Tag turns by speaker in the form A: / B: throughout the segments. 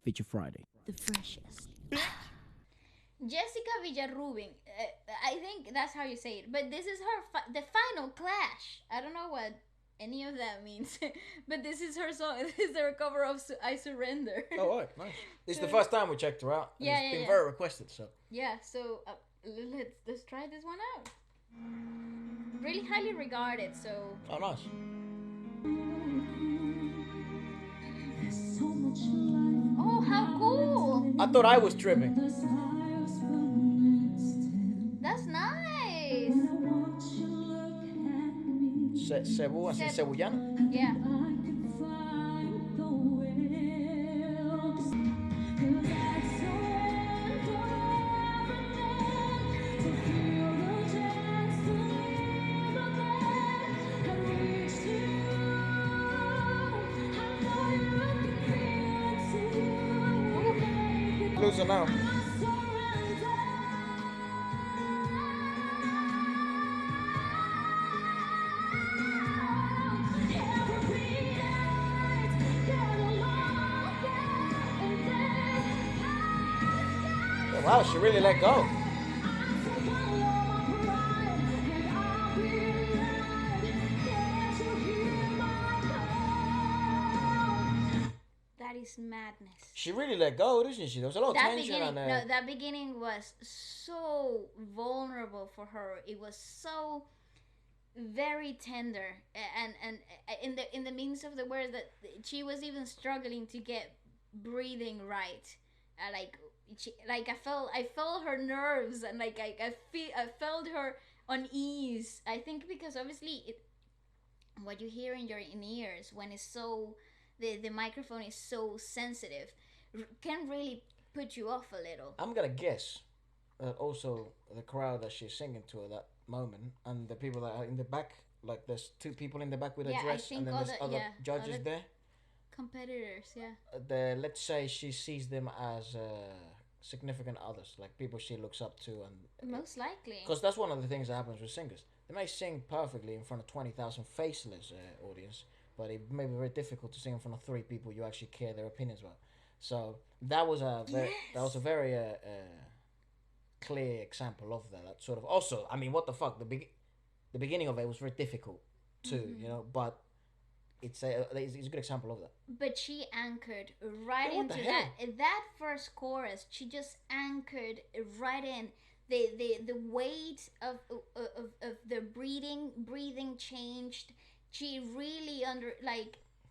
A: Feature Friday.
B: The freshest. Jessica Villarubin. I think that's how you say it. But this is her the final clash. I don't know what any of that means, but this is her song. This is her cover of "I Surrender."
C: Oh, right, nice. This is the first time we checked her out. And it's been very requested. So
B: yeah. So let's try this one out. Really highly regarded. So.
C: oh, nice.
B: Oh, how cool!
C: I thought I was tripping.
B: That's nice.
C: Cebu, así cebuyano.
B: Yeah.
C: Losing now. Wow, she really let go.
B: That is madness.
C: She really let go, didn't she? There was a lot of
B: That
C: tension
B: beginning,
C: on there.
B: no, that beginning was so vulnerable for her. It was so very tender, and in the means of the word that she was even struggling to get breathing right. I felt her nerves, and I felt her unease. I think because obviously what you hear in your ears when it's so the microphone is so sensitive can really put you off a little.
C: I'm gonna guess that also the crowd that she's singing to at that moment, and the people that are in the back, like there's two people in the back with a dress, and then there's other judges there.
B: Competitors, yeah.
C: Let's say she sees them as significant others, like people she looks up to, and
B: most likely.
C: Because that's one of the things that happens with singers. They may sing perfectly in front of 20,000 faceless audience, but it may be very difficult to sing in front of 3 people you actually care their opinions about. So that was a very clear example of that. That sort of also, I mean, what the fuck, the beginning of it was very difficult too, you know, but it's a good example of that.
B: But she anchored right into that first chorus. She just anchored right in. The weight of the breathing changed. She really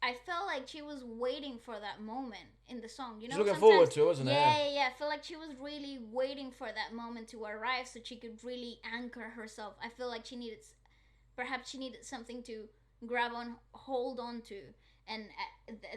B: I felt like she was waiting for that moment in the song. You know,
C: she's looking forward to it, wasn't it?
B: Yeah. I feel like she was really waiting for that moment to arrive so she could really anchor herself. I feel like she needed something to grab on, hold on to, and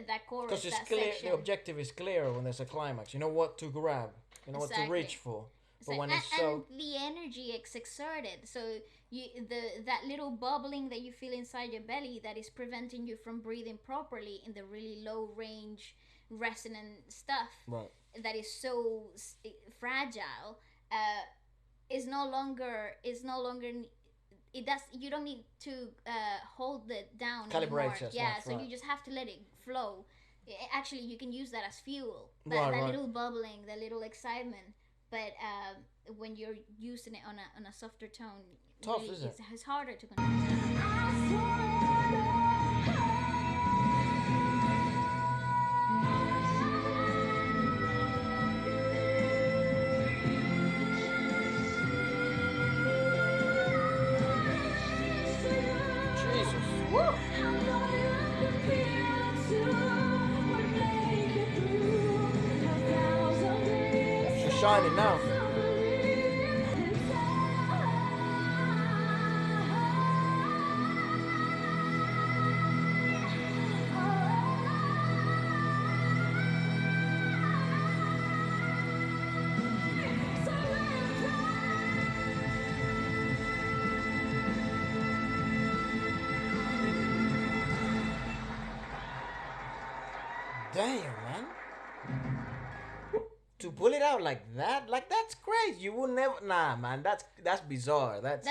B: that chorus. Because
C: the objective is clearer when there's a climax. You know what to grab. You know what to reach for. But when it's so,
B: and the energy is exerted, so that little bubbling that you feel inside your belly that is preventing you from breathing properly in the really low range resonant stuff,
C: right,
B: that is so fragile, is no longer it does. You don't need to hold it down
C: calibrate
B: anymore. So you just have to let it flow. Actually, you can use that as fuel. That little bubbling, that little excitement. But when you're using it on a softer tone,
C: tough, really, isn't it?
B: It's harder to control.
C: Jesus.
B: Woo!
C: She's shining now. Damn, man. to pull it out like that's crazy. You will never, nah, man. That's bizarre.
B: But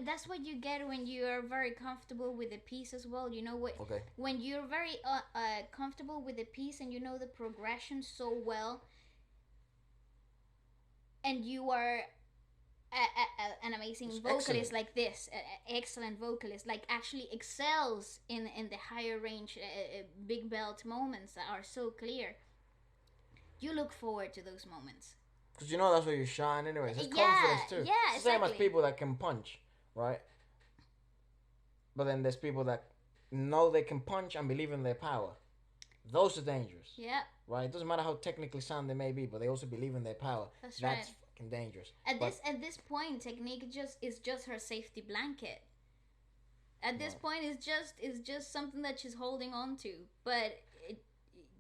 B: that's what you get when you are very comfortable with the piece as well. You know what?
C: Okay.
B: When you're very comfortable with the piece and you know the progression so well, and you are an amazing
C: It's
B: vocalist
C: excellent.
B: like this, excellent vocalist, like actually excels in the higher range, big belt moments that are so clear. You look forward to those moments.
C: Because you know that's where you shine, anyways. It's
B: Yeah,
C: confidence too.
B: yeah,
C: It's the same as
B: exactly.
C: people that can punch, right? But then there's people that know they can punch and believe in their power. Those are dangerous.
B: Yeah,
C: Right? It doesn't matter how technically sound they may be, but they also believe in their power.
B: that's right.
C: That's fucking dangerous.
B: At this point, technique just is just her safety blanket. At this
C: Right.
B: point, is just something that she's holding on to. But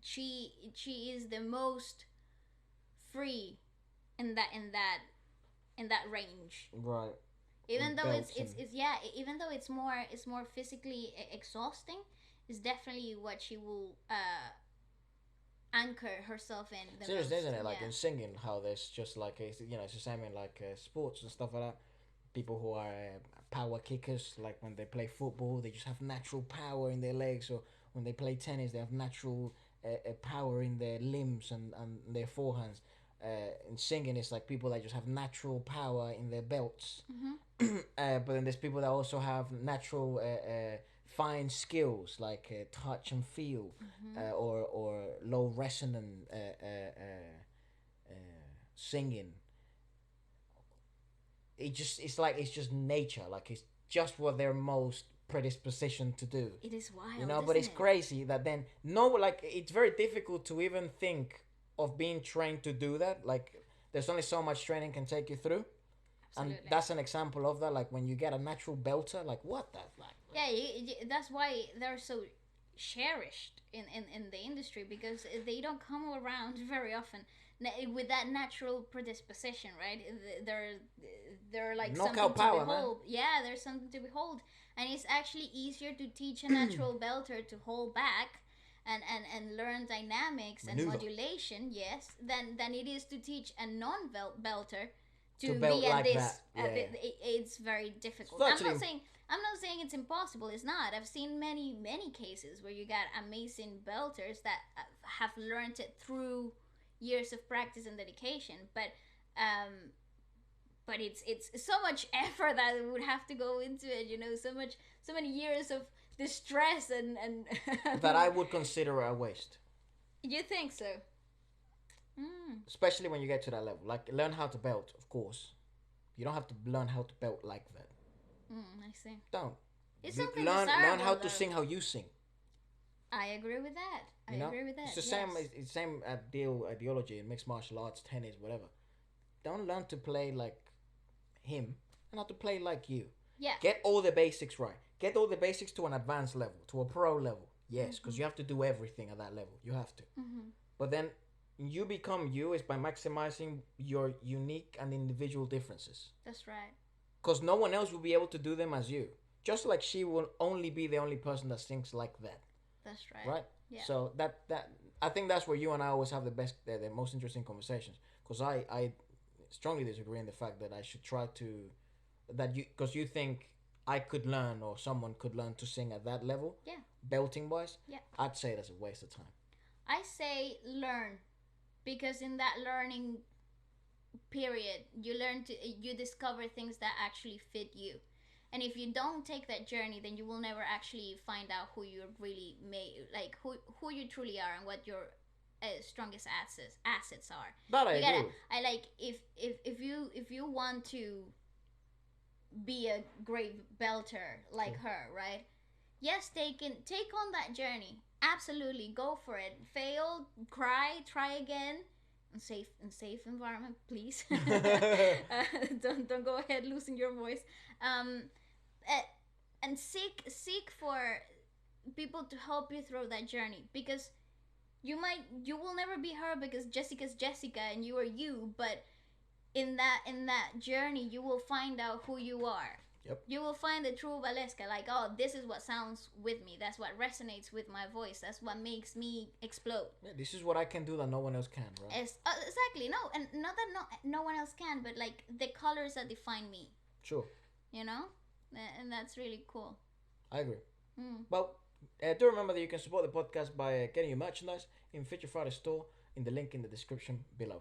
B: she is the most free in that range.
C: Right.
B: Even
C: With
B: though
C: belts
B: it's yeah, even though it's more physically exhausting, it's definitely what she will anchor herself in the
C: Seriously,
B: most.
C: isn't it? Like
B: Yeah.
C: in singing, how there's just like it's the same in like sports and stuff like that. People who are power kickers, like when they play football, they just have natural power in their legs, or when they play tennis, they have natural power in their limbs and their forehands. In singing, it's like people that just have natural power in their belts.
B: Mm-hmm.
C: But then there's people that also have natural fine skills like touch and feel,
B: Mm-hmm.
C: or low resonant singing. It's just nature. Like it's just what they're most predisposition to do.
B: It is
C: You
B: wild,
C: know, but
B: isn't
C: it's
B: it?
C: crazy that then no, like it's very difficult to even think of being trained to do that. Like there's only so much training can take you through, and
B: Absolutely.
C: that's an example of that. Like when you get a natural belter, like what the like.
B: Yeah, that's why they're so cherished in the industry, because they don't come around very often with that natural predisposition, right? They're like something
C: Knockout
B: to
C: power, man.
B: behold. Yeah, there's something to behold, and it's actually easier to teach a natural belter to hold back and learn dynamics and
C: Maneuver.
B: modulation, yes, than it is to teach a belter
C: To
B: to
C: belt
B: be at
C: like
B: this.
C: that, yeah.
B: It's very difficult.
C: It's actually
B: I'm not saying it's impossible. It's not. I've seen many cases where you got amazing belters that have learned it through years of practice and dedication. But it's so much effort that would have to go into it. You know, so many years of distress and
C: that I would consider a waste.
B: You think so? Mm.
C: Especially when you get to that level. Like learn how to belt, of course. You don't have to learn how to belt like that.
B: I see.
C: Don't.
B: It's something
C: Learn how
B: desirable,
C: to
B: though.
C: sing how you sing.
B: I agree with that. I agree with that.
C: It's the
B: Yes.
C: same. It's the same ideology in mixed martial arts, tennis, whatever. Don't learn to play like him, and not to play like you.
B: Yeah.
C: Get all the basics right. Get all the basics to an advanced level, to a pro level. Yes, because you have to do everything at that level. You have to.
B: Mm-hmm.
C: But then you become you is by maximizing your unique and individual differences.
B: That's right.
C: Because no one else will be able to do them as you. Just like she will only be the only person that sings like that.
B: That's right.
C: Right?
B: Yeah.
C: So that I think that's where you and I always have the most interesting conversations. Because I strongly disagree in the fact that I should try to because you think I could learn or someone could learn to sing at that level.
B: Yeah.
C: Belting wise.
B: Yeah.
C: I'd say that's a waste of time.
B: I say learn, because in that learning period, you discover things that actually fit you. And if you don't take that journey, then you will never actually find out who you really who you truly are and what your strongest assets are.
C: That I
B: You gotta,
C: agree.
B: I like if you want to be a great belter like her, right? Yes, take on that journey. Absolutely, go for it. Fail, cry, try again. In safe environment, please. Don't go ahead losing your voice. Um, and seek for people to help you through that journey, because you will never be her, because Jessica's Jessica and you are you, but in that journey you will find out who you are.
C: Yep.
B: You will find the true Wlsk. Like, oh, this is what sounds with me. That's what resonates with my voice. That's what makes me explode.
C: Yeah, this is what I can do that no one else can, right?
B: Exactly. No, and not that no one else can, but like the colors that define me.
C: Sure.
B: You know, and that's really cool.
C: I agree. Well, do remember that you can support the podcast by getting your merchandise in Future Friday store in the link in the description below.